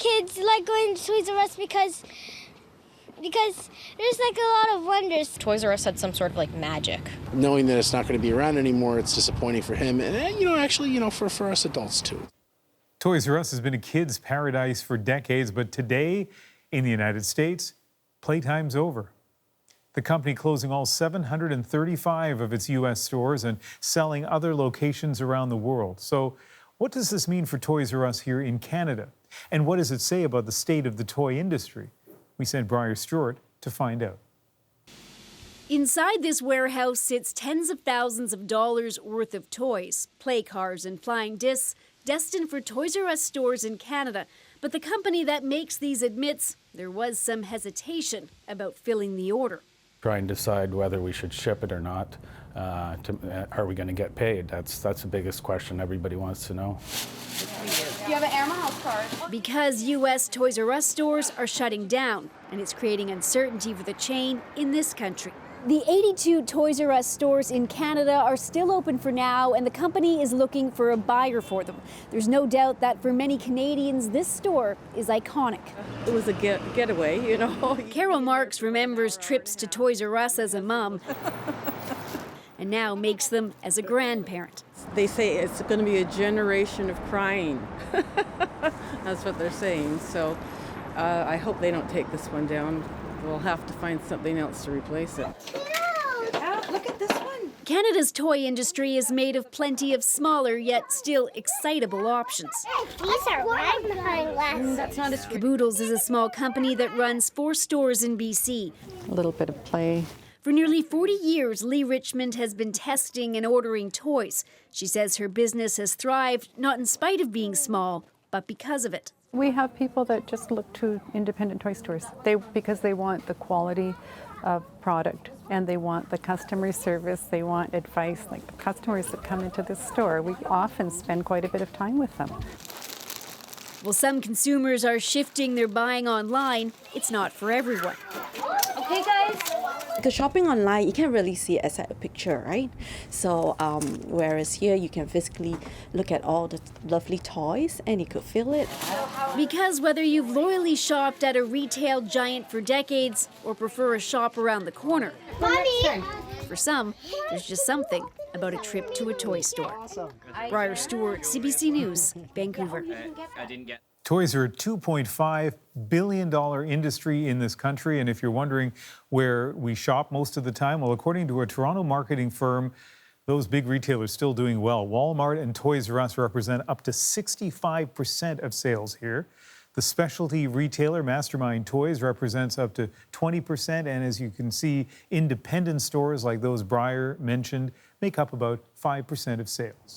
kids like going to Toys R Us because there's like a lot of wonders. Toys R Us had some sort of like magic. Knowing that it's not going to be around anymore, it's disappointing for him and, actually, for us adults too. Toys R Us has been a kid's paradise for decades, but today in the United States, playtime's over. The company closing all 735 of its U.S. stores and selling other locations around the world. So what does this mean for Toys R Us here in Canada? And what does it say about the state of the toy industry? We sent Briar Stewart to find out. Inside this warehouse sits tens of thousands of dollars worth of toys, play cars and flying discs, destined for Toys R Us stores in Canada. But the company that makes these admits there was some hesitation about filling the order. Try and decide whether we should ship it or not. Are we going to get paid? That's the biggest question everybody wants to know. You have an Air Miles card. Because U.S. Toys R Us stores are shutting down, and it's creating uncertainty for the chain in this country. The 82 Toys R Us stores in Canada are still open for now, and the company is looking for a buyer for them. There's no doubt that for many Canadians, this store is iconic. It was a getaway, you know. Carol Marks remembers trips to Toys R Us as a mom, and now makes them as a grandparent. They say it's going to be a generation of crying. That's what they're saying. So I hope they don't take this one down. We'll have to find something else to replace it. Look at this one. Canada's toy industry is made of plenty of smaller yet still excitable options. These are magnifying glasses. That's not as Caboodles is a small company that runs 4 stores in BC. A little bit of play. For nearly 40 years, Lee Richmond has been testing and ordering toys. She says her business has thrived, not in spite of being small, but because of it. We have people that just look to independent toy stores because they want the quality of product and they want the customer service, they want advice. Like the customers that come into this store, we often spend quite a bit of time with them. While some consumers are shifting their buying online, it's not for everyone. Okay, guys. The shopping online, you can't really see it as a picture, right? So whereas here you can physically look at all the lovely toys and you could feel it. Because whether you've loyally shopped at a retail giant for decades or prefer a shop around the corner, Mommy! for some, there's just something about a trip to a toy store. Briar Stewart, CBC News, Vancouver. Toys are a $2.5 billion industry in this country, and if you're wondering where we shop most of the time, well, according to a Toronto marketing firm, those big retailers still doing well. Walmart and Toys R Us represent up to 65% of sales here. The specialty retailer Mastermind Toys represents up to 20%, and as you can see, independent stores like those Briar mentioned make up about 5% of sales.